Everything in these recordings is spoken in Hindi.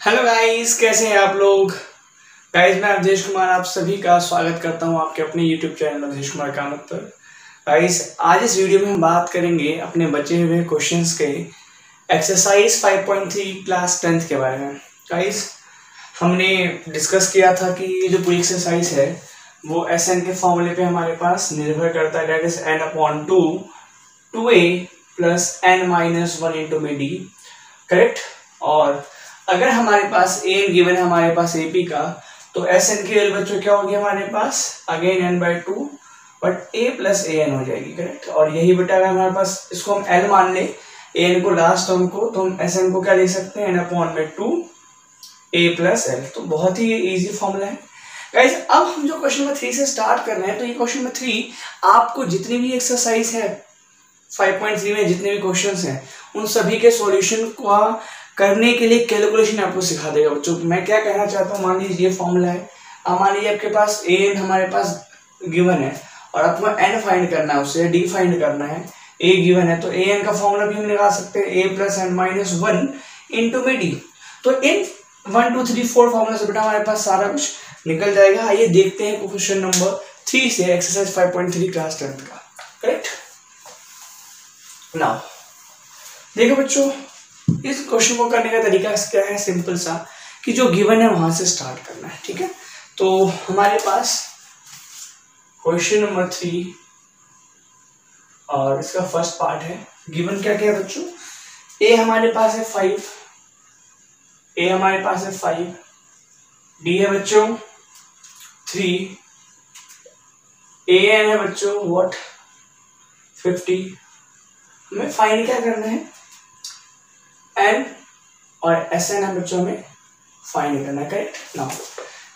हेलो गाइस, कैसे हैं आप लोग। गाइस, मैं अवधेश कुमार आप सभी का स्वागत करता हूं आपके अपने यूट्यूब चैनल अवधेश कुमार कामत पर। गाइस, आज इस वीडियो में हम बात करेंगे अपने बचे हुए क्वेश्चंस के एक्सरसाइज 5.3 क्लास 10th के बारे में। गाइस, हमने डिस्कस किया था कि ये जो पूरी एक्सरसाइज है वो एस एन के फॉर्मूले पे हमारे पास निर्भर करता है, that is n/2 2a plus n-1 into में d, करेक्ट। और अगर हमारे पास ए एन गिवन है हमारे पास एपी का, तो एस एन की वैल्यू बच्चों क्या होगी हमारे पास, again n/2 but A plus A N हो जाएगी, करेक्ट। और यही बेटा अगर हमारे पास इसको हम एल मान ले, ए एन को लास्ट टर्म को, तो हम एस एन को क्या लिख सकते हैं, n/2 ए प्लस एल। तो बहुत ही इजी फॉर्मूला है गाइस। अब हम जो क्वेश्चन नंबर 3 से स्टार्ट कर रहे हैं, तो ये क्वेश्चन नंबर 3 आपको जितनी भी एक्सरसाइज है 5.3 में जितने भी क्वेश्चंस हैं उन सभी के सॉल्यूशन को करने के लिए कैलकुलेशन आपको सिखा देगा बच्चों। मैं क्या कहना चाहता हूँ, मान लीजिए ये फॉर्मूला है, अब मान लीजिए आपके पास ए एन हमारे पास गिवन है और आपको एन फाइंड करना है, उससे डी फाइंड करना है। ए गिवन है तो ए एन का फॉर्मूला भी हम लगा सकते हैं, ए प्लस n-1 इंटू में डी। तो इन 1 2 3 4 फॉर्मूला से बेटा हमारे पास सारा कुछ निकल जाएगा। आइए देखते हैं क्वेश्चन नंबर 3 से एक्सरसाइज 5.3 क्लास 10th का, करेक्ट। नाउ देखो बच्चों, इस क्वेश्चन को करने का तरीका क्या है, सिंपल सा, कि जो गिवन है वहां से स्टार्ट करना है, ठीक है। तो हमारे पास क्वेश्चन नंबर 3 और इसका फर्स्ट पार्ट है, गिवन क्या क्या है बच्चों, ए हमारे पास है 5, ए हमारे पास है 5, डी है बच्चों 3, ए एन है बच्चों व्हाट 50। हमें फाइंड क्या करना है, एन और एस एन है बच्चों में फाइंड करना है, करेक्ट। नाउ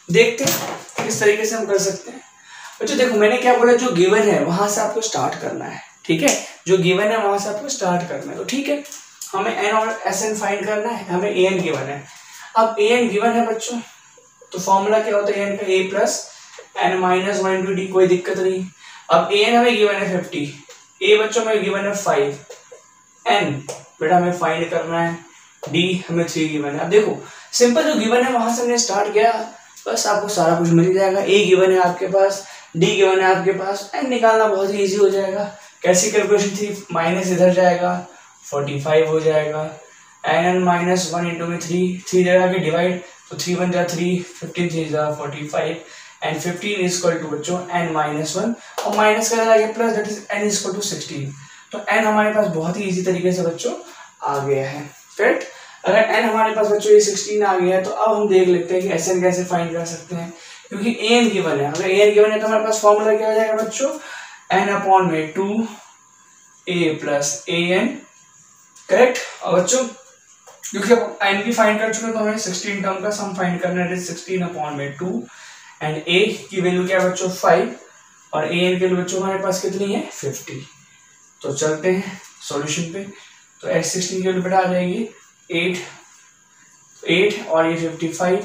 देखते हैं किस तरीके से हम कर सकते हैं बच्चों। देखो मैंने क्या बोला, जो गिवन है वहां से आपको स्टार्ट करना है, ठीक है। जो गिवन है वहां से आपको स्टार्ट करना है, तो ठीक है, हमें एन और एस एन फाइंड करना है, हमें ए एन गिवन है। अब ए एन गिवन है बच्चों, तो फॉर्मूला क्या होता है ए एन का, ए प्लस n-1 इंटू डी, कोई दिक्कत नहीं। अब ए एन हमें गिवन है 50, ए बच्चों में गिवन है 5, एन बेटा हमें फाइंड करना है, डी हमें 3 गिवन है। अब देखो सिंपल, जो गिवन है वहां से हमने स्टार्ट किया, बस आपको सारा कुछ मिल जाएगा। ए गिवन है आपके पास, डी गिवन है आपके पास, एन निकालना बहुत ही इजी हो जाएगा। कैसी कैलकुलेशन थी, माइनस इधर जाएगा 45 हो जाएगा, n-1 इंटू में 3 जगह के डिवाइड, तो 3 1 जा 3, 15 3 जा 45 एंड 15 इज इक्वल टू बच्चों n-1 और माइनस का जाएगा plus, that is n is equal to 16। तो n हमारे पास बहुत ही इजी तरीके से बच्चों आ गया है, करेक्ट। अगर n हमारे पास बच्चों ये 16 आ गया है, तो अब हम देख लेते हैं कि एस एन कैसे फाइंड कर सकते हैं, क्योंकि ए एन गिवन है। अगर ए एन गिवन है तो हमारे पास फॉर्मूला क्या हो जाएगा बच्चों, n/2 a plus A n, correct. और बच्चों क्योंकि अब n भी फाइंड कर चुके हैं, तो हमें 16 टर्म का सम फाइंड करना है, 16/2 एंड a की वैल्यू क्या है बच्चों 5 और ए एन की वैल्यू बच्चों हमारे पास कितनी है 50। तो चलते हैं सॉल्यूशन पे, तो x16 की वैल्यू बेटा आ जाएगी 8 और ये 55,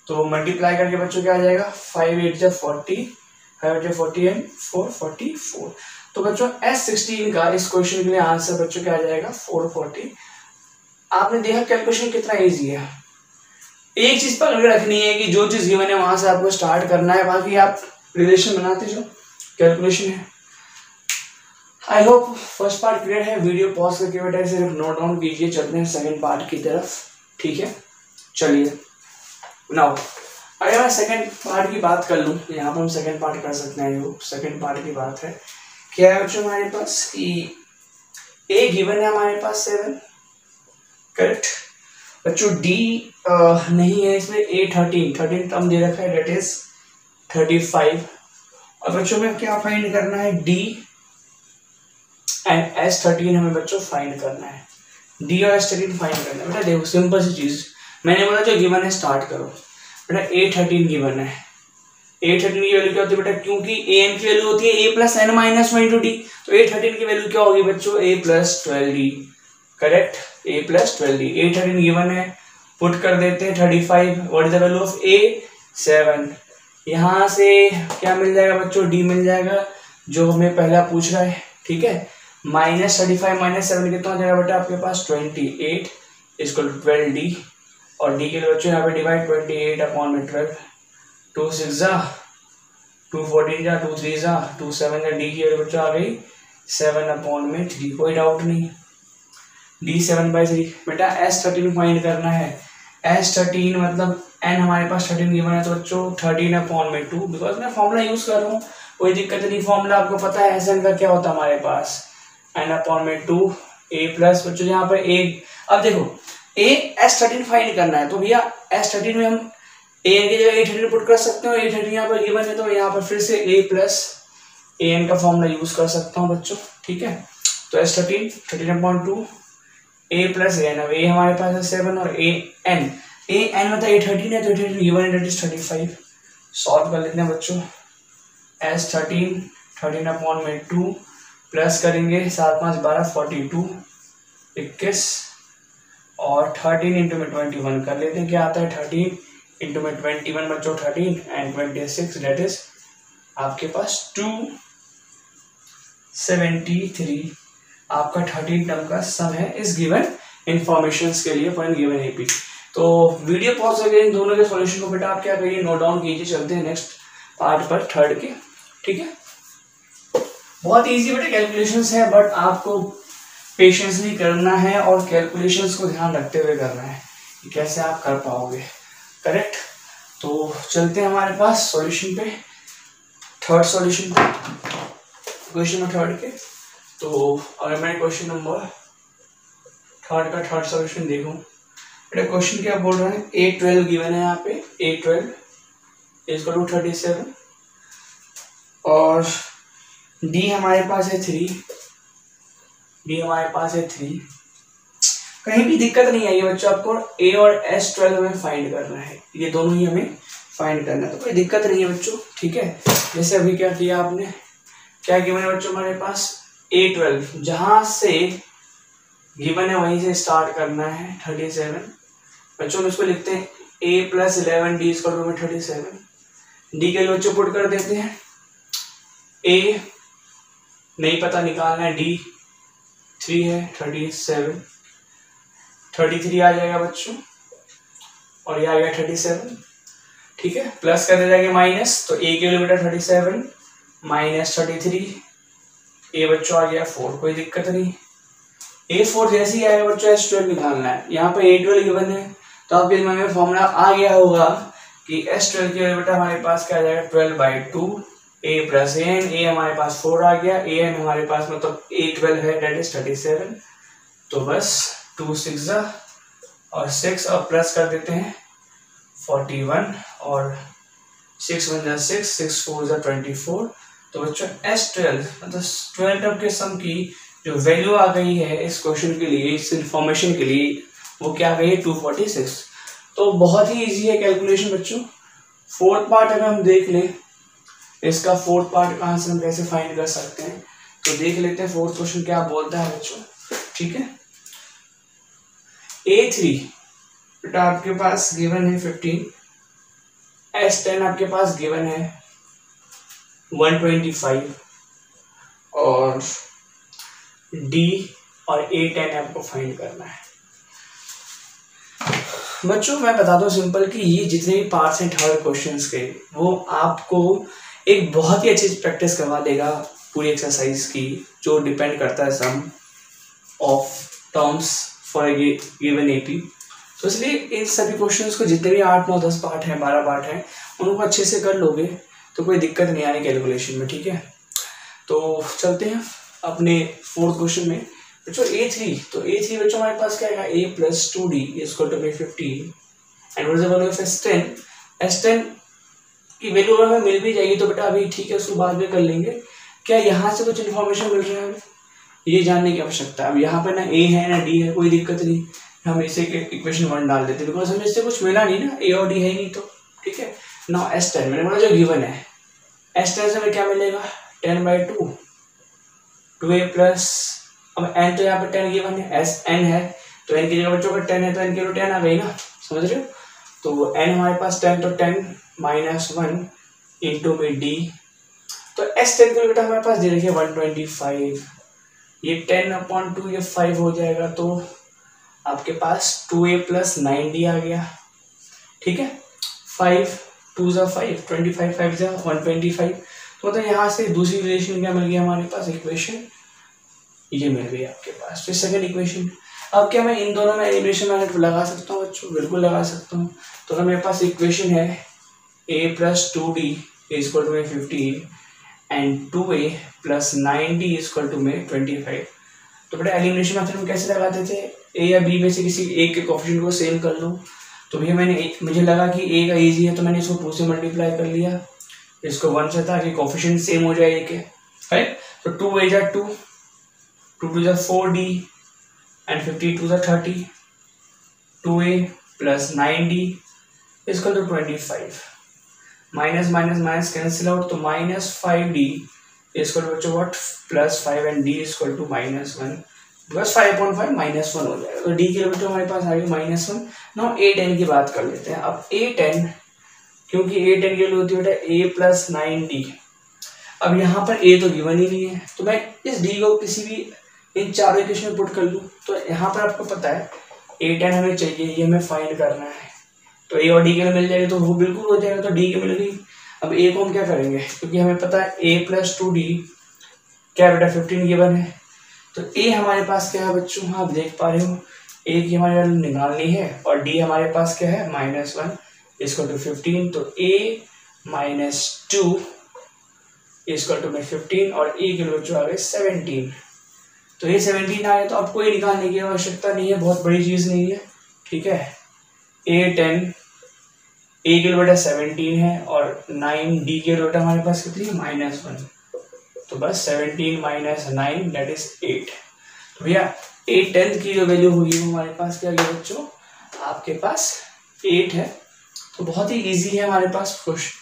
तो मल्टीप्लाई करके बच्चों क्या आ जाएगा 5 8 जा 40, 5 8 जा 40 एंड 4 44। तो बच्चों S16 का इस क्वेश्चन के लिए आंसर बच्चों क्या आ जाएगा 440। आपने देखा कैलकुलेशन कितना इजी है। एक चीज पकड़ के रखनी है कि जो चीज गिवन है वहां से आपको स्टार्ट करना है, बाकी आप रिलेशन बनाते जाओ, कैलकुलेशन है। I hope first part clear है। वीडियो पॉज करके बेटा सिर्फ नोट डाउन कीजिए, चलते हैं सेकंड पार्ट की तरफ, ठीक है। चलिए नाउ अगर मैं सेकंड पार्ट की बात कर लूँ, यहाँ पर हम सेकंड पार्ट कर सकते हैं। जो सेकंड पार्ट की बात है क्या है बच्चों, हमारे पास कि ए गिवन है हमारे पास 7, करेक्ट। बच्चों डी नहीं है इसमें, ए 13 टर्म दे रखा है, डेट इज 35। और बच्चों में क्या फाइंड करना है, डी एंड S13 हमें बच्चों फाइंड करना है, डी और S13 फाइंड करना है। बेटा देखो सिंपल सी चीज, मैंने बोला जो गिवन है स्टार्ट करो। बेटा A13 गिवन है, A13 की वैल्यू क्या होती है बेटा, क्योंकि ए एन की वैल्यू होती है a plus n-1 into D, तो A13 की वैल्यू क्या होगी बच्चों a plus 12d, correct, a plus 12d। A13 given है, पुट कर देते हैं 35, what is the value of a 7। यहाँ से क्या मिल जाएगा बच्चों, d मिल जाएगा जो हमें पहला पूछ रहा है, ठीक है। -35 -7 कितना हो जाएगा बेटा आपके पास 28 इक्वल टू 12d। और डी के लिए बच्चों यहाँ पे डिवाइड 28/12, 2 6 जा 2 14 जा 2 3 जा 2 7 जा, डी की वैल्यू बच्चों आ गई 7/3। कोई डाउट नहीं। डी 7/3। बेटा S13 फाइंड करना है। S13 मतलब n हमारे पास 13 गिवन है तो बच्चों 13/2, बिकॉज मैं फॉर्मूला यूज कर रहा हूँ, कोई दिक्कत नहीं। फॉर्मूला आपको पता है Sn का क्या होता है हमारे पास, n/2 a प्लस बच्चों यहाँ पर a। अब देखो S13 फाइंड करना है तो भैया S13 में हम an की जगह A13 पुट कर सकते हो। A13 यहाँ पर गिवन है तो यहाँ पर फिर से a प्लस an का फॉर्मूला यूज कर सकता हूँ बच्चों, ठीक है। तो S13 13/2 a प्लस एन। अब a हमारे पास है 7 और an मतलब A13 है तो A13 गिवन है, दैट इज 35। सॉल्व कर लेते हैं बच्चों। S13 13/2 प्लस करेंगे 7 5 12 42 21 और 13 इंटू में 21 कर लेते हैं, क्या आता है 13 इंटू में 21 बच्चों 13 एंड 26, दैट इज आपके पास 273 आपका 13 टर्म का सम है इस गिवन इंफॉर्मेशंस के लिए फॉर गिवन एपी। तो वीडियो पॉज करके इन दोनों के सॉल्यूशन को बेटा आप क्या करिए, नोट डाउन कीजिए। चलते हैं नेक्स्ट पार्ट पर, थर्ड के, ठीक है। बहुत इजी बेटा कैलकुलेशंस है, बट आपको पेशेंसली करना है और कैलकुलेशंस को ध्यान रखते हुए करना है कि कैसे आप कर पाओगे, करेक्ट। तो चलते हैं हमारे पास सॉल्यूशन पे, थर्ड सॉल्यूशन पे, क्वेश्चन नंबर थर्ड के। तो अगर मैं क्वेश्चन नंबर थर्ड का थर्ड सॉल्यूशन देखूं, बेटा क्वेश्चन क्या बोल रहे हैं, A12 गिवन है यहाँ पे, A12 इक्वल टू 37 और D हमारे पास है 3, D हमारे पास है 3। कहीं भी दिक्कत नहीं आई है बच्चों, आपको A और S12 हमें फाइंड करना है, ये दोनों ही हमें फाइंड करना है, तो कोई दिक्कत नहीं है बच्चों, ठीक है। जैसे अभी क्या किया आपने, क्या गिवन है बच्चों हमारे पास A12, जहां से गिवन है वहीं से स्टार्ट करना है 37 बच्चों। इसको लिखते हैं A plus 11 D equal to में 37। D के लिए बच्चों पुट कर देते हैं, A नहीं पता निकालना है, D 3 है 37, 33 आ जाएगा बच्चों और ये आ गया 37, ठीक है। प्लस कर दे जाएगा माइनस, तो A के लिए बेटा 37 माइनस 33, A बच्चों आ गया 4, कोई दिक्कत नहीं। A4 जैसे ही आएगा बच्चों S12 निकालना है, यहाँ पे A12 गिवन है तो आपके दिमाग में फॉर्मूला आ गया होगा कि S12 के बेटा हमारे पास क्या आ जाएगा 12/2 A प्लस an, A हमारे पास 4 आ गया, an हमारे पास मतलब A12 है, दैट इज 37। तो बस 2 6 और 6 और प्लस कर देते हैं 41 और 6 1 6 6 4 24। तो बच्चों S12 मतलब 12 टर्म के सम की जो वैल्यू आ गई है इस क्वेश्चन के लिए, इस इंफॉर्मेशन के लिए, वो क्या आ गई है 246। तो बहुत ही इजी है कैलकुलेशन बच्चों। फोर्थ पार्ट अगर हम देख लें, इसका फोर्थ पार्ट कहाँ से हम कैसे फाइंड कर सकते हैं, तो देख लेते हैं फोर्थ क्वेश्चन क्या बोलता है बच्चों, ठीक है। A3 बेटा आपके पास गिवन है 15, S10 आपके पास गिवन है 125 और D और A10 आपको फाइंड करना है बच्चों। मैं बता दूं सिंपल कि ये जितने भी पार्ट्स हैं थर्ड क्वेश्चंस के, वो आपको एक बहुत ही अच्छी प्रैक्टिस करवा देगा पूरी एक्सरसाइज की, जो डिपेंड करता है sum of terms for given AP. तो इसलिए इन सभी क्वेश्चंस को जितने भी 8 9 10 पार्ट हैं, 12 पार्ट हैं, उनको अच्छे से कर लोगे तो कोई दिक्कत नहीं आनी कैलकुलेशन में, ठीक है। तो चलते हैं अपने फोर्थ क्वेश्चन में बच्चों। A3, तो A3 बच्चों हमारे पास क्या आएगा, A plus 2D equal to 15 and what is the value of S10। S10 की वैल्यू अगर हमें मिल भी जाएगी तो बेटा अभी ठीक है, उसको बाद में कर लेंगे। क्या यहाँ से कुछ इन्फॉर्मेशन मिल रहा है, ये जानने की आवश्यकता है। अब यहाँ पे ना A है ना D है, कोई दिक्कत नहीं, हम इसे इक्वेशन 1 डाल देते हैं, बिकॉज हमें इससे कुछ मिला नहीं ना, A और D है नहीं, तो ठीक है। नाउ S10 मैंने बोला जो गिवन है, S10 से हमें क्या मिलेगा 10/2 2A प्लस, अब n तो यहाँ पे 10 गिवन है, S n है तो n की जगह बच्चों का 10 है तो n की जगह 10 आ गई ना, समझ रहे हो। तो n हमारे पास 10 तो 10 माइनस 1 इंटू में D, तो S10 के बेटा हमारे पास दे रखिए 125, ये 10/2 ये 5 हो जाएगा, तो आपके पास 2a प्लस 9d आ गया, ठीक है। 5 2 ज़ा 5, 25 5 ज़ा 125। तो मतलब यहाँ से दूसरी रिलेशन क्या मिल गया हमारे पास, इक्वेशन ये मिल गई आपके पास। तो सेकंड इक्वेशन। अब क्या मैं इन दोनों में एलिमिनेशन मेथड लगा सकता हूँ बच्चों? बिल्कुल लगा सकता हूँ। तो अगर मेरे पास इक्वेशन है a plus 2d is equal to में 15 and 2a plus 9d is equal to में 25, तो बेटा एलिमिनेशन मेथड में कैसे लगाते थे? a या b में से किसी एक के कोएफिशिएंट को सेम कर लो। तो भैया मुझे लगा कि a का इजी है, तो मैंने इसको 2 से मल्टीप्लाई कर लिया, इसको 1 से था कि कोएफिशिएंट सेम हो जाए a के, राइट। तो 2a जा 2, 2 2 जा 4d एंड 52 जा 30, 2a plus 9d equal to 25। Minus minus minus cancel out, तो माइनस 5d इक्वल टू बच्चों what, plus 5 and d equal to -1, बस 5/5 -1 हो जाएगा। तो d के लिए बच्चों हमारे पास आ गई -1। नाउ a10 की बात कर लेते हैं। अब a10, क्योंकि a10 के लिए होती है बेटा a प्लस 9d। अब यहाँ पर a तो गिवन ही नहीं है, तो मैं इस d को किसी भी इन चारों इक्वेशन में पुट कर लूँ। तो यहाँ पर आपको पता है a10 हमें चाहिए, ये हमें फाइंड करना है, तो a और d के लिए मिल जाएगी, तो वो बिल्कुल हो जाएगा। तो d के मिल गई। अब a को हम क्या करेंगे, क्योंकि हमें पता है a प्लस 2d क्या बेटा 15 गिवन है, तो a हमारे पास क्या है बच्चों, आप देख पा रहे हो a की हमारी वैल्यू निकालनी है, और d हमारे पास क्या है -1 इक्वल टू 15। तो a माइनस 2 इक्वल टू में 15 और a के बच्चों आ गए 17। तो ये 17 आ गया, तो आपको ये निकालने की आवश्यकता नहीं है, बहुत बड़ी चीज़ नहीं है, ठीक है। a10 a के बेटा 17 है और 9d के बेटा हमारे पास कितनी है -1, तो बस 17 माइनस 9 दैट इज 8। तो भैया a10 की जो वैल्यू होगी वो हमारे पास क्या है बच्चों, आपके पास 8 है। तो बहुत ही इजी है हमारे पास क्वेश्चन।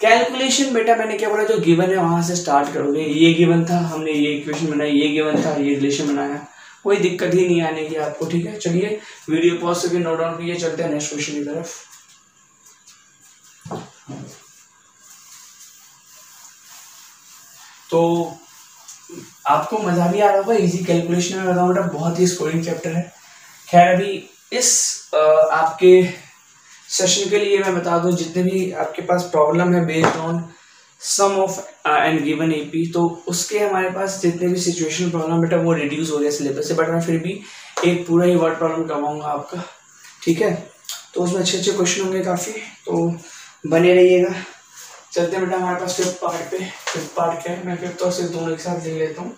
कैलकुलेशन बेटा मैंने क्या बोला, जो गिवन है वहां से स्टार्ट करोगे। ये गिवन था, हमने ये इक्वेशन बनाई, ये गिवन था, ये रिलेशन बनाया, कोई दिक्कत ही नहीं आने की आपको, ठीक है। चलिए वीडियो पॉज करके नोट डाउन कीजिए, चलते हैं नेक्स्ट क्वेश्चन की तरफ। तो आपको मजा भी आ रहा होगा, इजी कैलकुलेशन में बताऊँ बेटा, बहुत ही स्कोरिंग चैप्टर है। खैर अभी इस आपके सेशन के लिए मैं बता दूं, जितने भी आपके पास प्रॉब्लम है based on some of and given AP, तो उसके हमारे पास जितने भी सिचुएशन प्रॉब्लम बेटा वो रिड्यूस हो रहे हैं सिलेबस से, बट मैं फिर भी एक पूरा ही वर्ड प्रॉब्लम करवाऊंगा आपका, ठीक है। तो उसमें अच्छे अच्छे क्वेश्चन होंगे काफ़ी, तो बने रहिएगा। चलते हैं बेटा हमारे पास फिफ्थ पार्ट पे। फिफ्थ पार्ट क्या है, मैं फिफ्थ और सिक्स दोनों एक साथ ले लेता हूँ।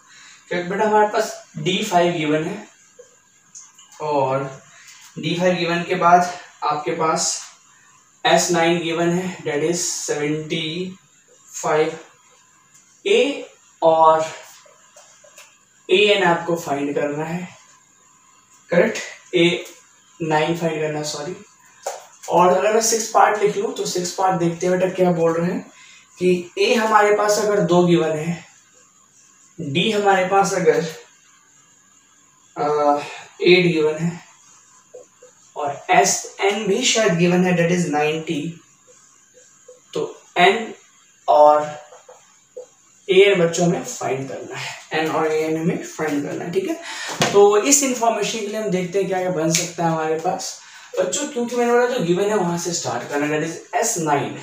फिफ्थ बेटा हमारे पास D5 गिवन है, और D5 गिवन के बाद आपके पास S9 गिवन है, डेट इज 75। A और AN आपको फाइंड करना है, करेक्ट। A9 फाइंड करना है, सॉरी। और अगर मैं 6 पार्ट लिख लूँ, तो 6 पार्ट देखते हैं बेटा क्या बोल रहे हैं कि A हमारे पास अगर 2 गिवन है, D हमारे पास अगर 8 गिवन है, और SN भी शायद गिवन है, डेट इज 90। तो N और AN बच्चों हमें फाइंड करना है, N और AN हमें फाइंड करना है, ठीक है। तो इस इंफॉर्मेशन के लिए हम देखते हैं क्या क्या बन सकता है हमारे पास बच्चों, क्योंकि मैंने बोला जो गिवन है वहां से स्टार्ट करना है, डेट इज S9।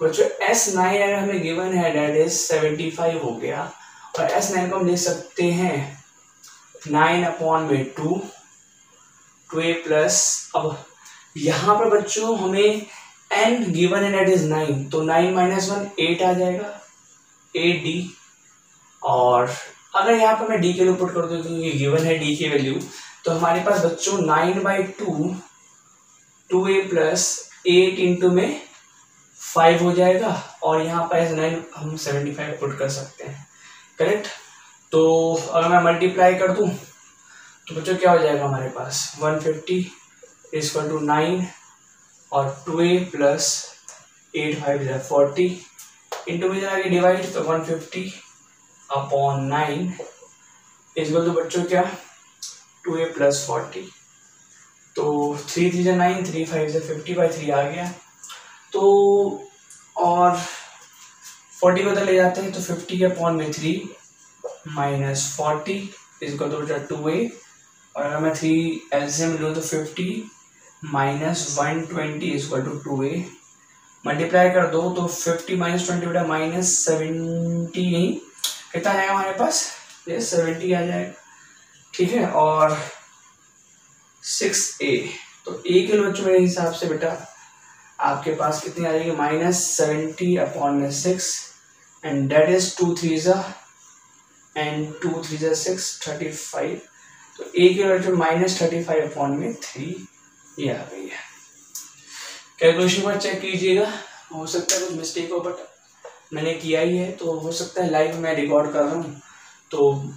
बच्चों S9 अगर हमें गिवन है, डेट इज 75 हो गया, और S9 को हम लिख सकते हैं 9/2 2a प्लस, अब यहाँ पर बच्चों हमें n गिवन है, डेट इज 9, तो 9 माइनस 1 8 आ जाएगा, 8d। और अगर यहाँ पर मैं d के लिए पुट कर दूँ, क्योंकि गिवन है d की वैल्यू, तो हमारे पास बच्चों 9/2 2a प्लस 8 इंटू में 5 हो जाएगा, और यहाँ पर 9 हम 75 पुट कर सकते हैं, करेक्ट। तो अगर मैं मल्टीप्लाई कर दूँ तो बच्चों क्या हो जाएगा हमारे पास 150 इक्वल टू 9 और 2a प्लस 8 5 40 इंटू में जाएगा डिवाइड, तो 150/9 इक्वल टू बच्चों क्या 2a प्लस 40। तो 3 3 9 3 5 50/3 आ गया। तो और 40 को तो ले जाते हैं, तो 50/3 माइनस 40 इक्वल टू 2a और अगर मैं 3 एलसीएम लूँ तो 50 minus 120 equal to 2a, multiply कर दो तो 50 माइनस 20 बेटा माइनस 70, नहीं कितना आएगा हमारे पास, ये 70 आ जाएगा, ठीक है। और 6a, तो a के बच्चों मेरे हिसाब से बेटा आपके पास कितनी आ जाएगी, माइनस 70 अपॉन में 6 एंड डेट इज 2 3 एंड 2 3 6 35, तो a के बच्चों माइनस 35 अपॉन में 3 ये आ गई है। कैलकुलेशन पर चेक कीजिएगा, हो सकता है कुछ मिस्टेक हो बट मैंने किया ही है, तो हो सकता है लाइव में रिकॉर्ड कर रहा हूँ तो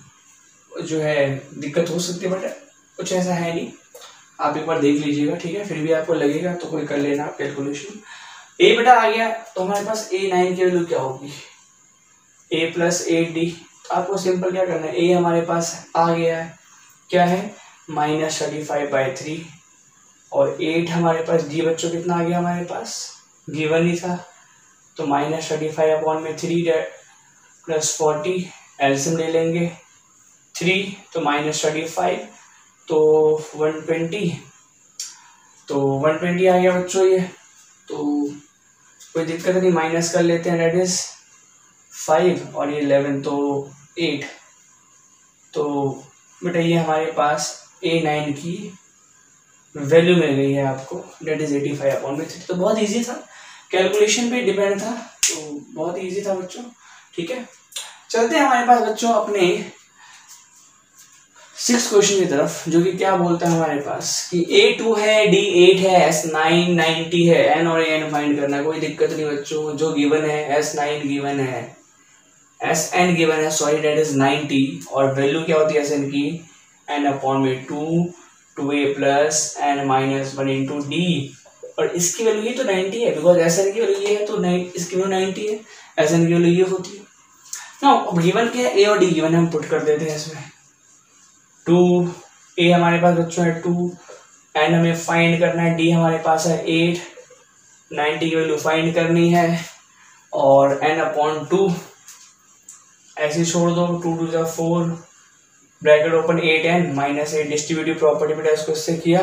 जो है दिक्कत हो सकती है, बट कुछ ऐसा है नहीं, आप एक बार देख लीजिएगा, ठीक है। फिर भी आपको लगेगा तो कोई कर लेना कैलकुलेशन। a बेटा आ गया तो हमारे पास a9 की वैल्यू क्या होगी, a प्लस 8d, तो आपको सिंपल क्या करना है, a हमारे पास आ गया है, क्या है माइनस 35/3, और 8 हमारे पास d बच्चों कितना आ गया हमारे पास, गिवन ही था, तो माइनस 35 अपॉन में 3 प्लस 40, एलसीएम ले लेंगे 3 तो माइनस 35 तो 120, तो 120 आ गया बच्चों ये, तो कोई दिक्कत नहीं, माइनस कर लेते हैं, डेट इज 5 और ये 11 तो 8, तो बेटा ये हमारे पास a9 की वैल्यू मिल गई है आपको, डेट इज 85 अपॉन में 3। तो बहुत इजी था, कैलकुलेशन पे डिपेंड था, तो बहुत इजी था बच्चों, ठीक है। चलते हैं हमारे पास बच्चों अपने 6 क्वेश्चन की तरफ, जो कि क्या बोलता है हमारे पास कि a2 है, d8 है, s9 90 है, n और an फाइंड करना है। कोई दिक्कत नहीं बच्चों, जो गिवन है s9 गिवन है, sn गिवन है, सॉरी डेट इज 90, और वैल्यू क्या होती है sn की, n अपॉन में 2a plus n minus 1 into d, और इसकी वैल्यू ये तो 90 है, बिकॉज sn की वैल्यू ये है तो इसकी वैल्यू 90 है, sn की वैल्यू ये होती है ना। अब गिवन क्या है, a और d गिवन है, हम पुट कर देते हैं इसमें, 2a हमारे पास बच्चों है 2, n हमें फाइंड करना है, d हमारे पास है 8, 90 की वैल्यू फाइंड करनी है, और n अपॉन 2 ऐसे छोड़ दो, 2 2 जा 4, bracket open 8n minus 8, distributive property बेटा इसको इससे किया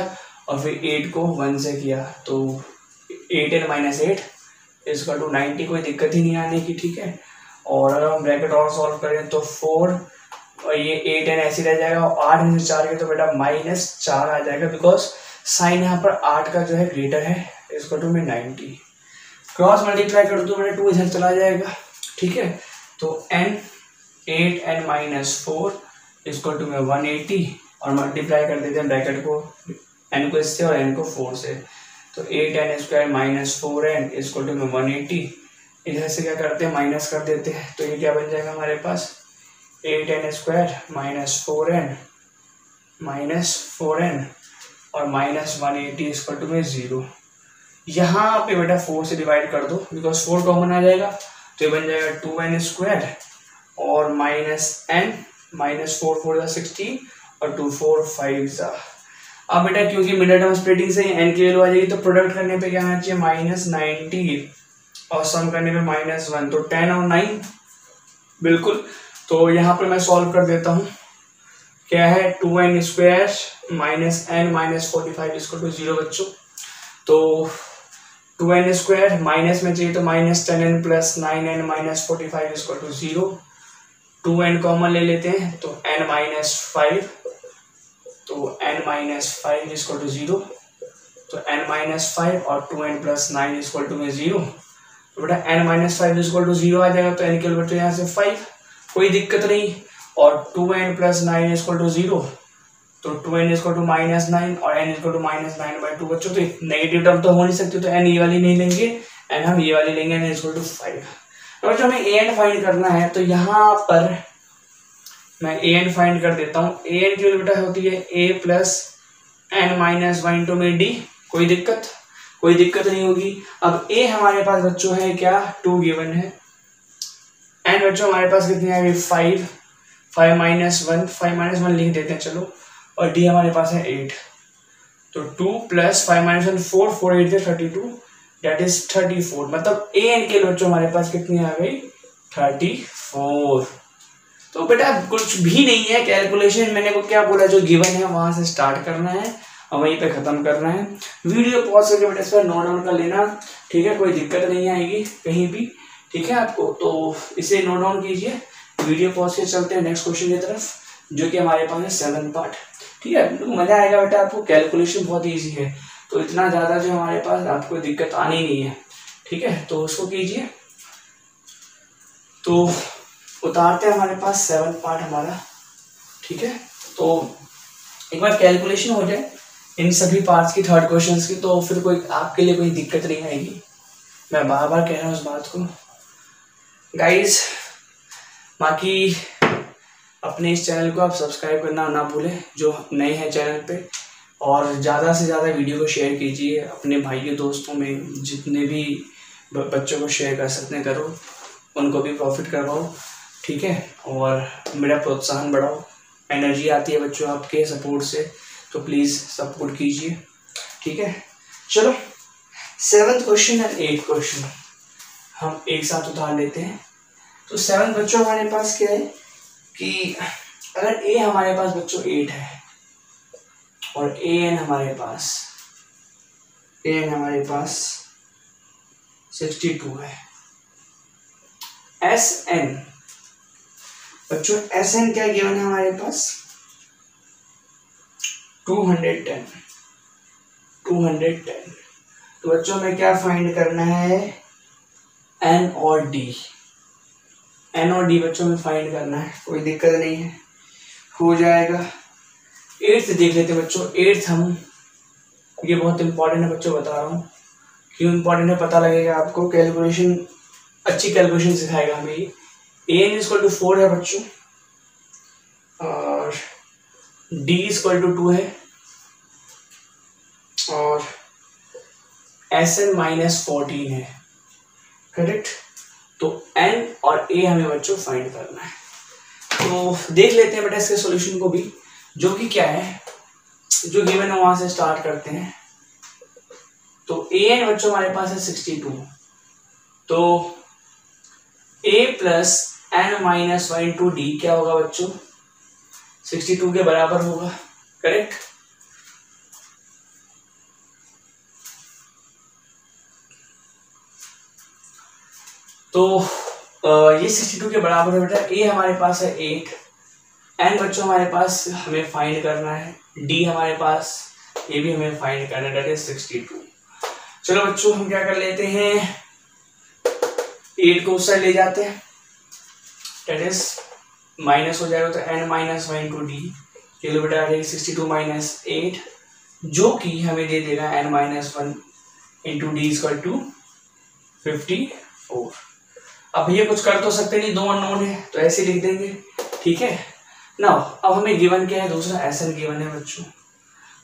और फिर 8 को 1 से किया, तो 8n माइनस 8 इसका टू 90, कोई दिक्कत ही नहीं आने की, ठीक है। और अगर हम ब्रैकेट और सॉल्व करें तो 4 और ये 8n ऐसे रह जाएगा, और 8 में से 4 के तो बेटा -4 आ जाएगा, बिकॉज साइन यहाँ पर 8 का जो है ग्रेटर है, इसको टू में 90, क्रॉस मल्टीप्लाई कर दो बेटा 2 इधर चला जाएगा, ठीक है। तो n 8n माइनस 4 इसको टू में 180, और मल्टीप्लाई कर देते हैं ब्रैकेट को, n को इससे और n को 4 से, तो 8n स्क्वायर माइनस 4n इसको टू में 180, इधर से क्या करते हैं माइनस कर देते हैं, तो ये क्या बन जाएगा हमारे पास 8n स्क्वायर माइनस 4n और माइनस 180 इसको टू में 0, यहाँ पे बेटा 4 से डिवाइड कर दो, बिकॉज 4 कॉमन आ जाएगा, तो ये बन जाएगा 2n स्क्वायर और माइनस n माइनस 4 4 16 और 2 4 5। अब बेटा क्योंकि मिडल टर्म स्प्लिटिंग से n की वैल्यू आ जाएगी, तो प्रोडक्ट करने पे क्या आना चाहिए -90 और सम करने पे -1, तो 10 और 9 बिल्कुल। तो यहाँ पर मैं सॉल्व कर देता हूँ, क्या है 2n square minus n minus 45 इसको टू 0 बच्चों, तो 2n स्क्वायर माइनस में चाहिए तो -10n प्लस 9n माइनस 45 इसको टू 0, 2n कॉमन ले लेते हैं तो n माइनस 5, तो n माइनस 5 इसको टू 0, तो n माइनस 5 और 2n प्लस 9 इसको टू में 0, तो बेटा n माइनस 5 इसको टू 0 आ जाएगा, तो n के बच्चों यहाँ से 5, कोई दिक्कत नहीं, और 2n प्लस 9 इसको टू 0, तो 2n इसको टू -9 और n इसको टू -9/2 बच्चों, तो नेगेटिव टर्म तो हो नहीं सकती, तो n ये वाली नहीं लेंगे, n हम ये वाली लेंगे, n इसको टू 5। तो बच्चों हमें an फाइंड करना है, तो यहाँ पर मैं an फाइंड कर देता हूँ, an की वैल्यू बेटा होती है a plus n minus 1 into में d, कोई दिक्कत नहीं होगी। अब a हमारे पास बच्चों है क्या 2 गिवन है, n बच्चों हमारे पास कितनी आ गई 5 माइनस 1 लिख देते हैं चलो, और d हमारे पास है 8, तो 2 प्लस 5 माइनस 1 4 4 8 से 32, डेट इज 34, मतलब a n के बच्चों हमारे पास कितनी आ गई 34। तो बेटा कुछ भी नहीं है, कैलकुलेशन मैंने को क्या बोला, जो गिवन है वहां से स्टार्ट करना है और वहीं पे खत्म करना है। वीडियो पॉज करके बेटा इस पर नोट डाउन कर लेना, ठीक है, कोई दिक्कत नहीं आएगी कहीं भी, ठीक है आपको। तो इसे नोट डाउन कीजिए, वीडियो पॉज के चलते हैं नेक्स्ट क्वेश्चन की तरफ, जो कि हमारे पास है 7th पार्ट, ठीक है। तो मजा आएगा बेटा आपको, कैलकुलेशन बहुत ईजी है, तो इतना ज्यादा जो हमारे पास आपको दिक्कत आनी नहीं है, ठीक है। तो उसको कीजिए। तो उतारते हैं हमारे पास 7th पार्ट हमारा, ठीक है। तो एक बार कैलकुलेशन हो जाए इन सभी पार्ट्स की, थर्ड क्वेश्चंस की, तो फिर कोई आपके लिए कोई दिक्कत नहीं आएगी। मैं बार बार कह रहा हूँ उस बात को गाइस। बाकी अपने इस चैनल को आप सब्सक्राइब करना ना भूलें जो नए हैं चैनल पे, और ज़्यादा से ज़्यादा वीडियो को शेयर कीजिए अपने भाइयों दोस्तों में, जितने भी बच्चों को शेयर कर सकते हैं करो, उनको भी प्रॉफिट करवाओ, ठीक है। और मेरा प्रोत्साहन बढ़ाओ, एनर्जी आती है बच्चों आपके सपोर्ट से, तो प्लीज़ सपोर्ट कीजिए, ठीक है। चलो 7th क्वेश्चन और 8th क्वेश्चन हम एक साथ उतार लेते हैं। तो 7th बच्चों हमारे पास क्या है कि अगर ए हमारे पास बच्चों 8 है और ए एन हमारे पास 62 है, एस एन बच्चों, एस एन क्या गिवन है हमारे पास 210। तो बच्चों में क्या फाइंड करना है, एन और डी बच्चों में फाइंड करना है, कोई दिक्कत नहीं है, हो जाएगा। 8th देख लेते हैं बच्चों। 8th हम, ये बहुत इंपॉर्टेंट है बच्चों, बता रहा हूँ क्यों इंपॉर्टेंट है, पता लगेगा आपको। कैलकुलेशन, अच्छी कैलकुलेशन सिखाएगा हमें ये। ए एन इक्वल टू 4 है बच्चों, और डी इक्वल टू 2 है, और एस एन -14 है, करेक्ट। तो एन और ए हमें बच्चों फाइंड करना है। तो देख लेते हैं बेटा इसके सॉल्यूशन को भी, जो कि क्या है, जो गिवन है वहां से स्टार्ट करते हैं। तो ए एन बच्चों हमारे पास है 62, तो a plus N minus 1 into d क्या होगा बच्चों, 62 के बराबर होगा, करेक्ट। तो ये 62 के बराबर है बेटा। ए हमारे पास है 8, एन बच्चों हमारे पास हमें फाइंड करना है, डी हमारे पास ये भी हमें फाइंड करना है, दैट इज 62। चलो बच्चों हम क्या कर लेते हैं, 8 को उस साइड ले जाते हैं, दैट इज माइनस हो जाएगा, तो एन माइनस 1 इंटू डी, चलो बेटा 62 माइनस 8, जो कि हमें दे देगा n minus 1 into d equal to 54। अब ये कुछ कर तो सकते नहीं, 2 अननोन है तो ऐसे लिख देंगे, ठीक है ना। अब हमें गिवन क्या है, दूसरा एस एन गिवन है बच्चों।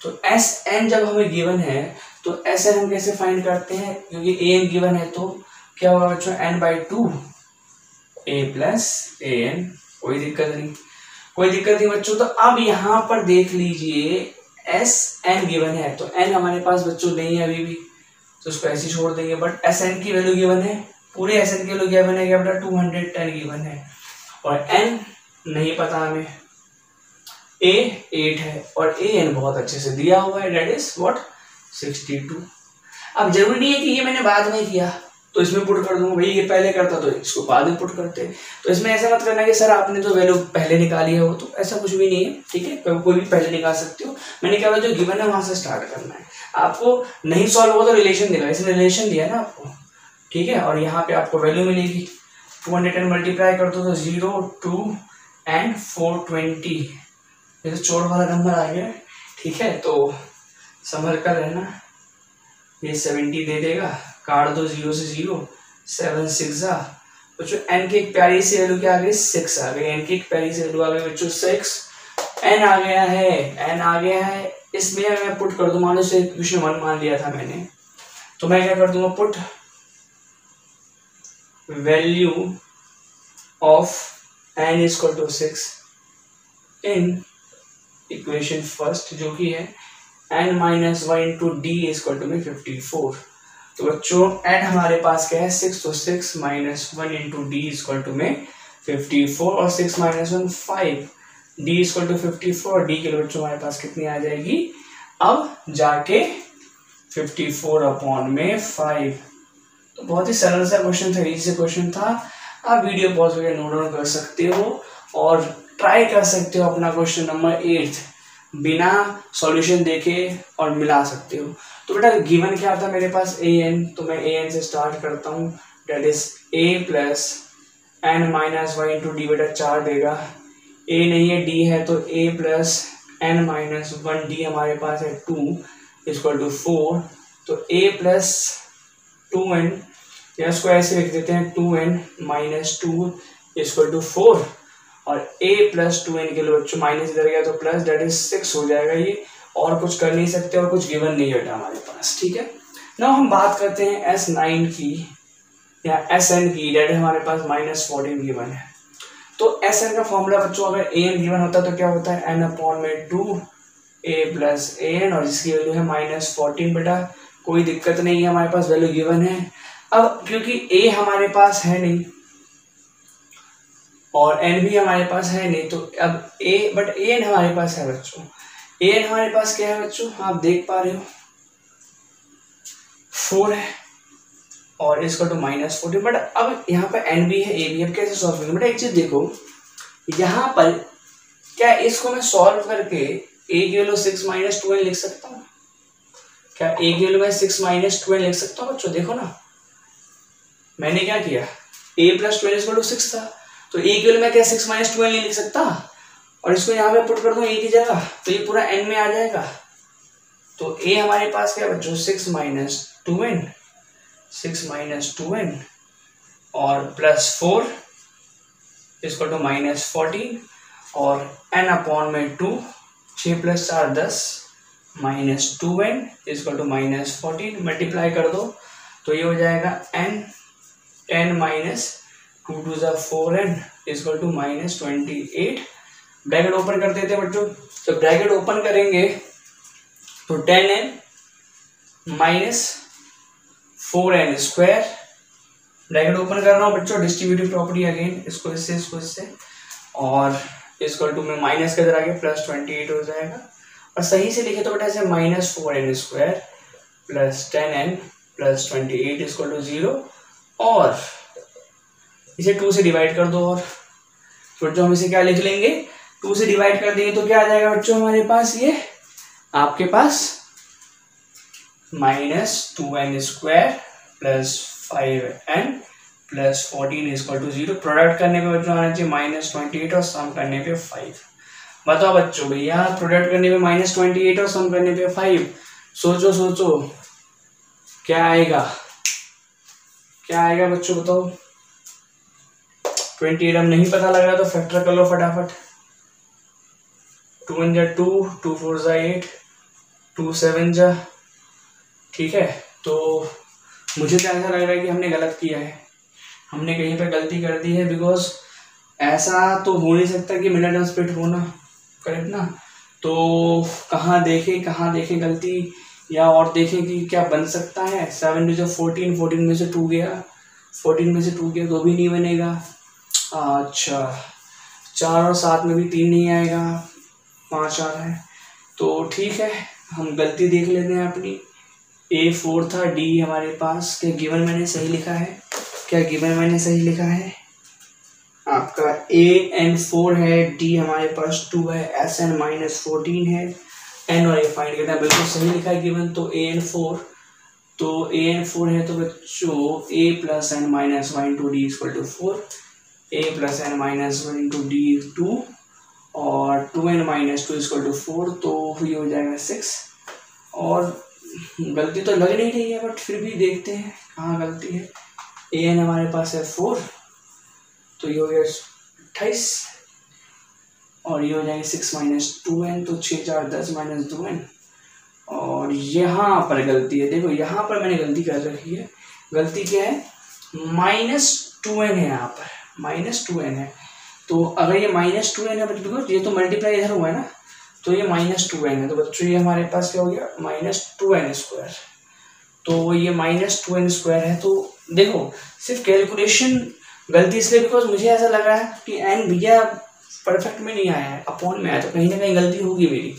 तो एस एन जब हमें गिवन है तो एस एन हम कैसे फाइंड करते हैं, क्योंकि ए एन गिवन है तो क्या होगा बच्चों, n/2 a plus A N, कोई दिक्कत नहीं बच्चों। तो अब यहाँ पर देख लीजिए एस एन गिवन है, तो एन हमारे पास बच्चों नहीं है अभी भी, तो उसको ऐसे छोड़ देंगे। बट एस एन की वैल्यू गिवन है, पूरे एस एन की वैल्यू गिवन है क्या बेटा, 210 गिवन है, और एन नहीं पता हमें, ए 8 है और ए एन बहुत अच्छे से दिया हुआ है, दैट इज व्हाट 62। अब जरूरी नहीं है कि ये मैंने बाद में किया तो इसमें पुट कर दूंगा, भाई ये पहले करता तो इसको बाद में पुट करते, तो इसमें ऐसा मत करना कि सर आपने तो वैल्यू पहले निकाली है, वो तो ऐसा कुछ भी नहीं है, ठीक है। कोई भी पहले निकाल सकते हो, मैंने क्या बोला जो गिवन है वहां से स्टार्ट करना है। आपको नहीं सॉल्व होगा तो रिलेशन देगा, इसने रिलेशन दिया ना आपको, ठीक है। और यहाँ पे आपको वैल्यू मिलेगी, 210 मल्टीप्लाई कर दो तो 0, 2 एंड 420, ये तो चोर वाला नंबर आ गया, ठीक है। तो संभल कर रहना, ये 70 दे देगा, काट दो 0 से 0, 7 6 बच्चों, एन की एक प्यारी सी वैल्यू क्या आ गई, 6 आ गई, एन की एक प्यारी सी वैल्यू आ गई बच्चों 6, एन आ गया है, इसमें मैं पुट कर दूं, मान लो से क्वेश्चन 1 मान लिया था मैंने, तो मैं क्या कर दूंगा, put value of n equal to 6 in equation first, जो कि है n minus 1 into d equal to में 54। तो बच्चों n हमारे पास क्या है 6, तो 6 minus 1 into d equal to में 54 और 6 minus 1 5, d equal to 54, d के लिए बच्चों हमारे पास कितनी आ जाएगी अब जाके 54 अपॉन में 5। तो बहुत ही सरल सा क्वेश्चन था, इजी क्वेश्चन था। आप वीडियो पॉज करके नोट डाउन कर सकते हो और ट्राई कर सकते हो अपना क्वेश्चन नंबर 8 बिना सॉल्यूशन देखे और मिला सकते हो। तो बेटा गिवन क्या था मेरे पास ए एन, तो मैं ए एन से स्टार्ट करता हूँ, that is a plus N minus 1 into d, बेटा 4 देगा, ए नहीं है डी है, तो a plus N minus 1 d हमारे पास है 2 इक्वल टू 4, तो ए प्लस 2n, या इसको ऐसे लिख देते हैं 2n माइनस 2 इक्वल टू 4, और a प्लस 2n के लिए बच्चों माइनस इधर गया तो प्लस, डेट इज 6 हो जाएगा ये, और कुछ कर नहीं सकते और कुछ गिवन नहीं बेटा हमारे पास, ठीक है। नाउ हम बात करते हैं S9 की या Sn की, डेट हमारे पास -14 गिवन है। तो Sn का फॉर्मूला बच्चों अगर an गिवन होता है तो क्या होता है n अपॉन में 2 a प्लस an, और जिसकी वैल्यू है -14 बेटा, कोई दिक्कत नहीं है, हमारे पास वैल्यू गिवन है। अब क्योंकि a हमारे पास है नहीं और n भी हमारे पास है नहीं, तो अब बट an हमारे पास है बच्चों, an हमारे पास क्या है बच्चों, आप देख पा रहे हो 4 है और इसका तो -14, बट अब यहाँ पर n भी है a भी, अब कैसे सॉल्व करेंगे बेटा, एक चीज देखो, यहाँ पर क्या इसको मैं सॉल्व करके a की वैल्यू 6 माइनस 2n लिख सकता हूँ? क्या a की वैल्यू मैं 6 माइनस 2n लिख सकता हूँ बच्चों? देखो ना मैंने क्या किया, a plus 2n equal to 6 था, तो a की वैल्यू मैं क्या 6 माइनस 2n नहीं लिख सकता, और इसको यहाँ पे पुट कर दूं a की जगह, तो ये पूरा n में आ जाएगा। तो a हमारे पास क्या बच्चों 6 माइनस 2n और प्लस 4 इसको तो -14, और n अपॉन में 2, 6 प्लस 4 10 माइनस 2n इसको तो -14, मल्टीप्लाई कर दो तो ये हो जाएगा n माइनस 2 टू ज़ा 4n equal to -28। Bracket open कर देते हैं बच्चों, तो ब्रैकेट ओपन करेंगे तो 10n minus 4n square, bracket open कर रहा हूँ बच्चों, डिस्ट्रीब्यूटिव प्रॉपर्टी अगेन, इसको इससे और इक्वल टू में माइनस के इधर आगे +28 हो जाएगा, और सही से लिखे तो बेटा ऐसे -4n square plus 10n plus 28 equal to 0, और इसे 2 से डिवाइड कर दो, और बच्चों हम इसे क्या लिख लेंगे, 2 से डिवाइड कर देंगे तो क्या आ जाएगा बच्चों हमारे पास, ये आपके पास -2n square plus 5n plus 14 equal to 0। Product करने पे बच्चों आना चाहिए -28 और सम करने पे 5। बताओ बच्चों भैया, प्रोडक्ट करने पे -28 और सम करने पे 5, सोचो क्या आएगा बच्चों, बताओ। 28 अब नहीं पता लग रहा तो फैक्टर कर लो फटाफट, 2 1 जा 2, 2 4 जा 8, 2 7 जा, ठीक है। तो मुझे तो ऐसा लग रहा है कि हमने गलत किया है, हमने कहीं पर गलती कर दी है, बिकॉज ऐसा तो हो नहीं सकता कि मिनट एंड स्प्लिट होना, करेक्ट ना। तो कहाँ देखें गलती, या और देखें कि क्या बन सकता है। 7 में जो 14 में से 2 गया, 14 में से 2 गया तो भी नहीं बनेगा। अच्छा 4 और 7 में भी 3 नहीं आएगा, 5 आ रहा है, तो ठीक है हम गलती देख लेते हैं अपनी। A4 था, D हमारे पास, क्या गिवन मैंने सही लिखा है, आपका AN4 है, D हमारे पास 2 है, SN -14 है, N और A फाइंड करना है, बिल्कुल सही लिखा है गिवन। तो AN4 है तो बच्चों A plus N minus 1 into d equal to 4, A plus N minus 1 into d 2, और 2n माइनस 2 इक्वल टू 4, तो ये हो जाएगा 6। और गलती तो लग नहीं रही है, बट फिर भी देखते हैं कहाँ गलती है। an हमारे पास है 4, तो ये हो गया 28, और ये हो जाएगा 6 माइनस 2n, तो 6 4 10 माइनस 2n, और यहाँ पर गलती है, देखो यहाँ पर मैंने गलती कर रखी है। गलती क्या है, -2n है, यहाँ पर -2n है, तो अगर ये -2n है बच्चों, ये तो मल्टीप्लाई इधर हुआ है ना, तो ये -2n है, तो बच्चों ये हमारे पास क्या हो गया -2n स्क्वायर, तो ये -2n स्क्वायर है। तो देखो सिर्फ कैलकुलेशन गलती इसलिए बिकॉज मुझे ऐसा लग रहा है कि एन भैया परफेक्ट में नहीं आया है, अपॉन में आया, तो कहीं ना कहीं गलती होगी मेरी,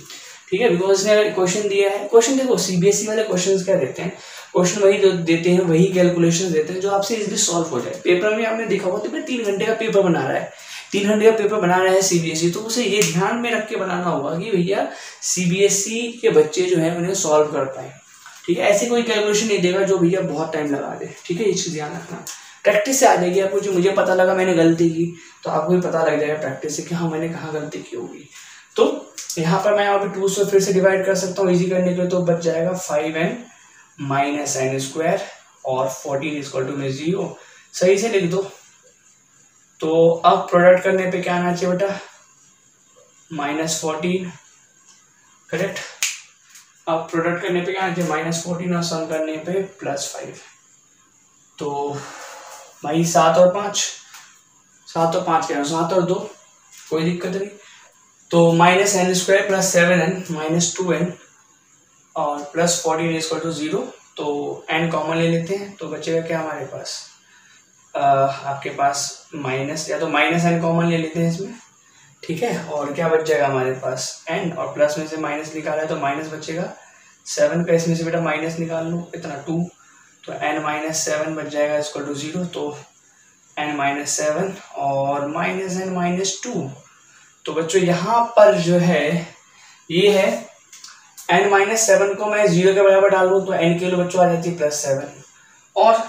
ठीक है। बिकॉज इसने क्वेश्चन दिया है, क्वेश्चन देखो सीबीएसई वाले क्वेश्चन क्या देते हैं, क्वेश्चन वही जो देते हैं वही कैलकुलेशन देते हैं जो आपसे इजीली सॉल्व हो जाए। पेपर में आपने देखा होगा तो 3 घंटे का पेपर बना रहा है, 3 घंटे का पेपर बना रहा है सीबीएसई, तो उसे ये ध्यान में रख के बनाना होगा कि भैया सीबीएसई के बच्चे जो है उन्हें सॉल्व कर पाए, ठीक है। ऐसी कोई कैलकुलेशन नहीं देगा जो भैया बहुत टाइम लगा दे, ठीक है, ये चीज ध्यान रखना। प्रैक्टिस से आ जाएगी आपको, जो मुझे पता लगा मैंने गलती की तो आपको भी पता लग जाएगा प्रैक्टिस से कि हाँ मैंने कहाँ गलती की होगी। तो यहाँ पर मैं अभी 2 से फिर से डिवाइड कर सकता हूँ इजी करने के लिए, तो बच जाएगा 5n माइनस n स्क्वायर और 14 इक्वल टू में 0, सही से लिख दो। तो अब प्रोडक्ट करने पे क्या आना चाहिए बेटा, -14, करेक्ट। अब प्रोडक्ट करने पे क्या आना चाहिए, -14 और सम करने पे +5, तो भाई 7 और 5 कह रहा हूँ, 7 और 2 कोई दिक्कत नहीं। तो -n square plus 7n minus 2n और प्लस 14 इक्वल टू 0, तो n कॉमन ले लेते हैं, तो बचेगा क्या हमारे पास, आपके पास माइनस, या तो -n कॉमन ले लेते हैं इसमें, ठीक है। और क्या बच जाएगा हमारे पास n, और प्लस में से माइनस निकाला है तो माइनस बचेगा 7 का, इसमें से बेटा माइनस निकाल लो, इतना 2, तो n माइनस 7 बच जाएगा इक्वल टू 0, तो n माइनस 7 और माइनस n माइनस 2, तो बच्चों यहाँ पर जो है ये है n माइनस 7 को मैं 0 के बराबर डाल दूँ तो n के लिए बच्चों आ जाती है +7, और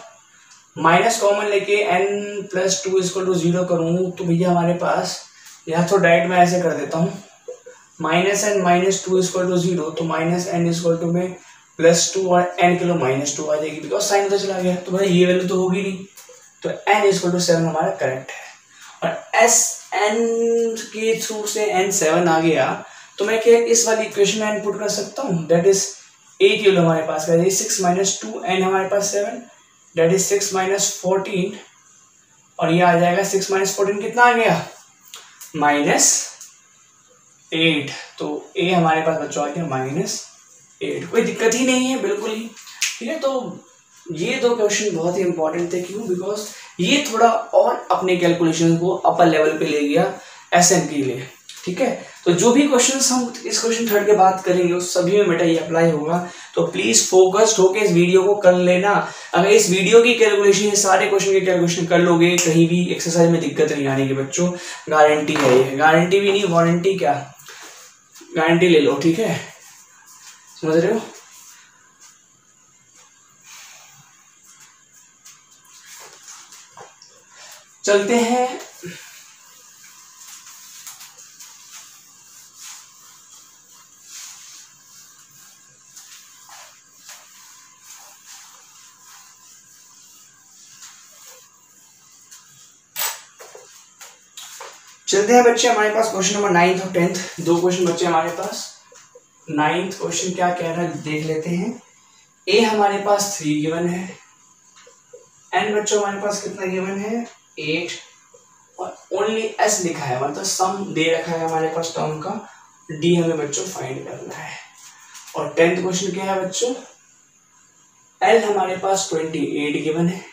माइनस कॉमन लेके n प्लस 2 इक्वल टू 0 करूँ तो भैया हमारे पास यहाँ तो डायरेक्ट मैं ऐसे कर देता हूँ, -n माइनस 2 इक्वल टू 0, तो -n इक्वल टू में +2 और n किलो -2 आ जाएगी, बिकॉज साइन तो चला गया, तो भाई ये वैल्यू तो होगी नहीं, तो n इक्वल टू 7 हमारा करेक्ट है। और s n के थ्रू से n 7 आ गया, तो मैं क्या इस वाली इक्वेशन में इनपुट कर सकता हूँ, दैट इज 8 किलो हमारे पास, 6 माइनस 2 n हमारे पास 7, दैट इज 6 माइनस 14, और ये आ जाएगा 6 माइनस 14 कितना आ गया, -8, तो a हमारे पास बच्चों आ गया -8, कोई दिक्कत ही नहीं है बिल्कुल ही, ठीक है। तो ये 2 क्वेश्चन बहुत ही इंपॉर्टेंट थे, क्यों, बिकॉज ये थोड़ा और अपने कैलकुलेशन को अपर लेवल पे ले गया एसएन के लिए, ठीक है। तो जो भी क्वेश्चंस हम इस क्वेश्चन 3 के बात करेंगे उस सभी में बेटा ये अप्लाई होगा, तो प्लीज फोकस्ड होकर इस वीडियो को कर लेना। अगर इस वीडियो की कैलकुलेशन, ये सारे क्वेश्चन की कैलकुलेशन कर लोगे, कहीं भी एक्सरसाइज में दिक्कत नहीं आने की बच्चों, गारंटी है ये, गारंटी भी नहीं वारंटी, क्या गारंटी ले लो, ठीक है, समझ रहे हो। चलते हैं बच्चे हमारे पास क्वेश्चन नंबर 9 और 10, 2 क्वेश्चन बच्चे हमारे पास। 9th क्वेश्चन क्या कह रहा है देख लेते हैं। ए हमारे पास 3 गिवन है, एन बच्चों हमारे पास कितना गिवन है 8, और ओनली एस लिखा है, मतलब सम दे रखा है हमारे पास टर्म का, डी हमें बच्चों फाइंड करना है। और 10th क्वेश्चन क्या है बच्चों, एल हमारे पास 28 गिवन है,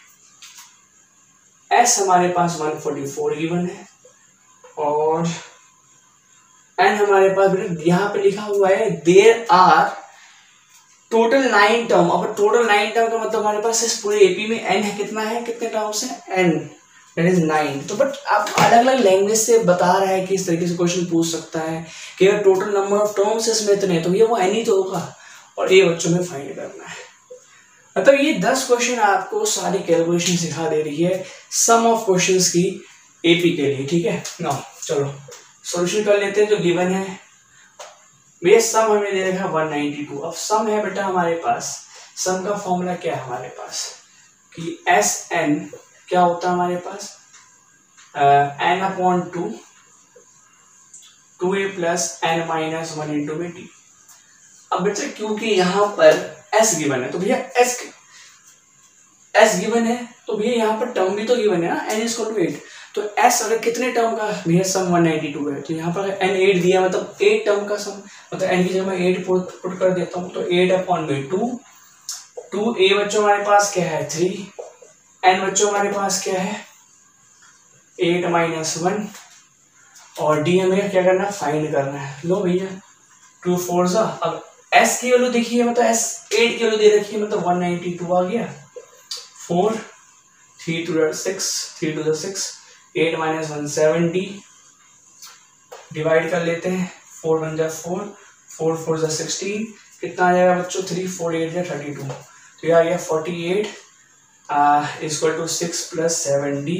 एस हमारे पास 144 गिवन है, और एन हमारे पास यहाँ पे लिखा हुआ है देयर आर टोटल 9 टर्म। अब टोटल 9 टर्म का मतलब हमारे पास इस पूरे एपी में एन है, कितना है, कितने टर्म्स है, एन, दैट इज 9। तो बट आप अलग अलग लैंग्वेज से बता रहा है कि इस तरीके से क्वेश्चन पूछ सकता है कि अगर टोटल नंबर ऑफ टर्म्स इसमें इतने, तो ये वो एन ही तो होगा, और ये बच्चों में फाइंड करना है। मतलब ये 10 क्वेश्चन आपको सारी कैलकुलेशन सिखा दे रही है सम ऑफ क्वेश्चंस की एपी के लिए, ठीक है ना। चलो सॉल्यूशन कर लेते हैं जो गिवन है। भैया सम हमें दे रखा 192। अब सम है बेटा हमारे पास, सम का फॉर्मूला क्या है हमारे पास कि एस एन क्या होता है हमारे पास, N upon 2a plus N minus 1 into में टी। अब बच्चे क्योंकि यहाँ पर एस गिवन है, तो भैया एस गिवन है, तो भैया यहाँ पर टर्म भी तो गिवन है ना, एन इज इक्वल टू 8, तो एस अगर कितने टर्म का भैया सम 192 है, तो यहाँ पर एन 8 दिया, मतलब 8 टर्म का सम, मतलब एन की जगह मैं 8 पुट कर देता हूँ, तो 8 अपॉन में 2 ए बच्चों हमारे पास क्या है 3, एन बच्चों हमारे पास क्या है 8 माइनस 1 और डी हमें क्या करना है, फाइंड करना है। लो भैया 2 4 सा, अब एस की वैल्यू देखिए, मतलब एस 8 की वैल्यू दे रखी है, मतलब 192 आ गया। 4 3 2 6 3 2 6 8 माइनस 1 7 डी, डिवाइड कर लेते हैं। 4 1 जा 4 4 4 जा 16, कितना आ जाएगा बच्चों, 3 4 8 जा 32, तो ये आ गया 48 इक्वल टू 6 प्लस 7 डी।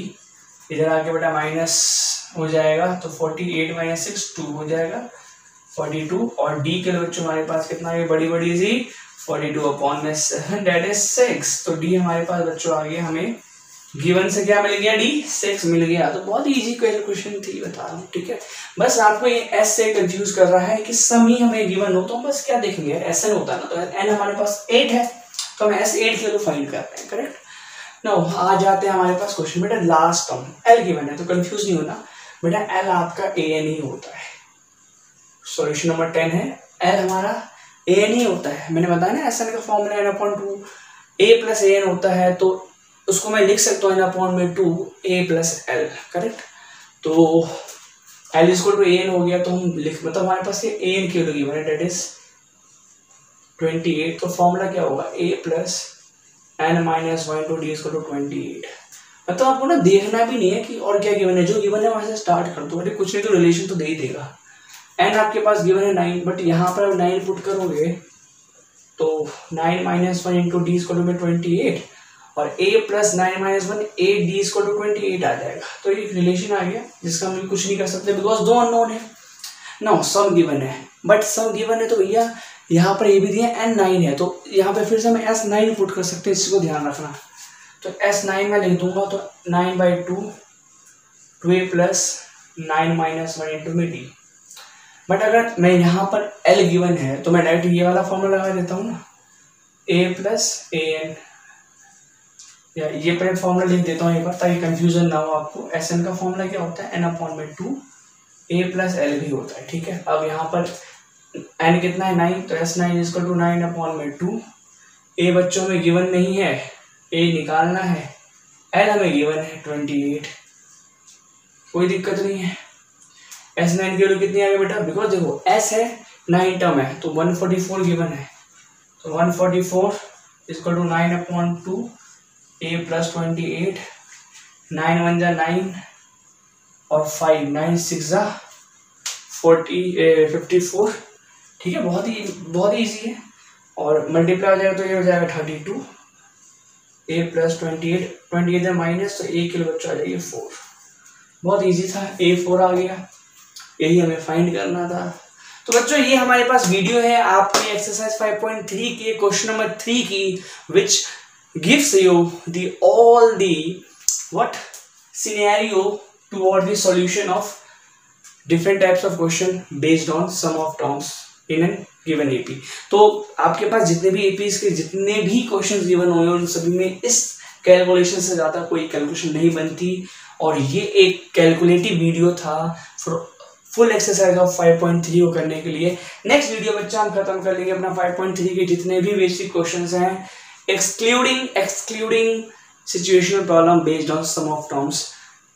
इधर आके बेटा माइनस हो जाएगा, तो 48 माइनस 6 2 हो जाएगा 42, और डी के लिए बच्चों हमारे पास कितना है, बड़ी बड़ी सी 42 अपॉन में 7 दैट इज 6। तो डी हमारे पास बच्चों आ गया, हमें गिवन से क्या मिल गया, डी 6 मिल गया। तो बहुत इजी क्वेश्चन थी, बता रहा हूँ, ठीक है। बस आपको ये एस से कंफ्यूज कर रहा है कि सम ही हमें गिवन हो, तो हम बस क्या देखेंगे, एस एन होता है ना, तो एन हमारे पास 8 है, तो हम एस 8 की वैल्यू फाइंड कर रहे हैं, करेक्ट। नो आ जाते हैं हमारे पास क्वेश्चन, बेटा लास्ट टर्म एल गिवन है, तो कंफ्यूज नहीं होना बेटा, एल आपका ए एन ही होता है। सॉल्यूशन नंबर 10 है, एल हमारा ए एन ही होता है। मैंने बताया ना एस एन का formula n/2 A plus A N होता है, तो उसको मैं लिख सकता हूँ n/2 A plus L, correct. तो L equal to A N हो गया, तो हम लिख, मतलब हमारे पास ये ए एन की वैल्यू गिवन है, दैट इज 28। तो फॉर्मूला क्या होगा, A plus n minus 1 to D equal to 28। मतलब आपको ना देखना भी नहीं है कि और क्या गिवन है, जो गिवन है वहां से स्टार्ट कर दो, अरे कुछ नहीं तो रिलेशन तो दे ही देगा। n आपके पास गिवन है 9, बट यहाँ पर आप 9 पुट करोगे तो 9 minus 1 into d equal to 28, और a plus 9 minus 1 8 d equal to 28 आ जाएगा। तो ये रिलेशन आ गया जिसका हम कुछ नहीं कर सकते, बिकॉज दो अननोन है ना, सम गिवन है, बट सम गिवन है तो भैया यहाँ पर ये भी दिया n 9 है, तो यहाँ पे फिर से हम s 9 पुट कर सकते हैं, इसको ध्यान रखना। तो s 9 में लिख दूंगा, तो 9/2 2a प्लस 9 माइनस 1 इंटू में डी। बट अगर मैं यहाँ पर l गिवन है तो मैं डायरेक्ट ये वाला फॉर्मूला लगा देता हूँ ना, a प्लस ए एन, या ये पहले फॉर्मूला लिख देता हूँ एक बार ताकि कंफ्यूजन ना हो आपको। एस एन का फॉर्मूला क्या होता है, n/2 a प्लस एल भी होता है, ठीक है। अब यहाँ पर n कितना है 9, तो s 9 इक्वल टू 9/2। a बच्चों में गिवन नहीं है, a निकालना है, l हमें गिवन है 28, कोई दिक्कत नहीं है। s 9 की वैल्यू कितनी आ गई बेटा, बिकॉज देखो s है 9 टर्म है, तो 144 गिवन है, तो 144 इक्वल टू 9/2 a प्लस 28, 9 1 जा 9 और 5 9 6 जा 54, ठीक है। बहुत ही इजी है, और मल्टीप्लाई हो जाएगा तो ये हो जाएगा 32, a प्लस 28 जा माइनस, तो a के लिए बच्चा आ जाएगा 4। बहुत इजी था, a 4 आ गया, यही हमें फाइंड करना था। तो बच्चों ये हमारे पास वीडियो है आपके एक्सरसाइज 5.3 के क्वेश्चन नंबर 3 की, विच gives you all the what scenario toward the solution of different types of question based on sum of terms in a given AP। तो आपके पास जितने भी APs के जितने भी क्वेश्चन गिवन हुए उन सभी में इस कैलकुलेशन से ज़्यादा कोई कैलकुलेशन नहीं बनती, और ये एक कैलकुलेटिव वीडियो था फुल एक्सरसाइज ऑफ 5.3 को करने के लिए। नेक्स्ट वीडियो बच्चा हम खत्म कर लेंगे अपना 5.3 के जितने भी बेसिक क्वेश्चंस हैं, excluding situational problem based on sum of terms।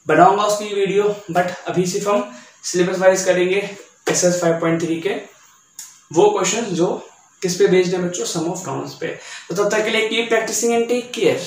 बनाऊंगा उसकी वीडियो, बट अभी सिर्फ हम सिलेबस वाइज करेंगे एक्सरसाइज 5.3 के वो क्वेश्चन जो किस पे बेस्ड है बच्चों, सम ऑफ टर्म्स पे। तो तब तक के लिए keep practicing and take care.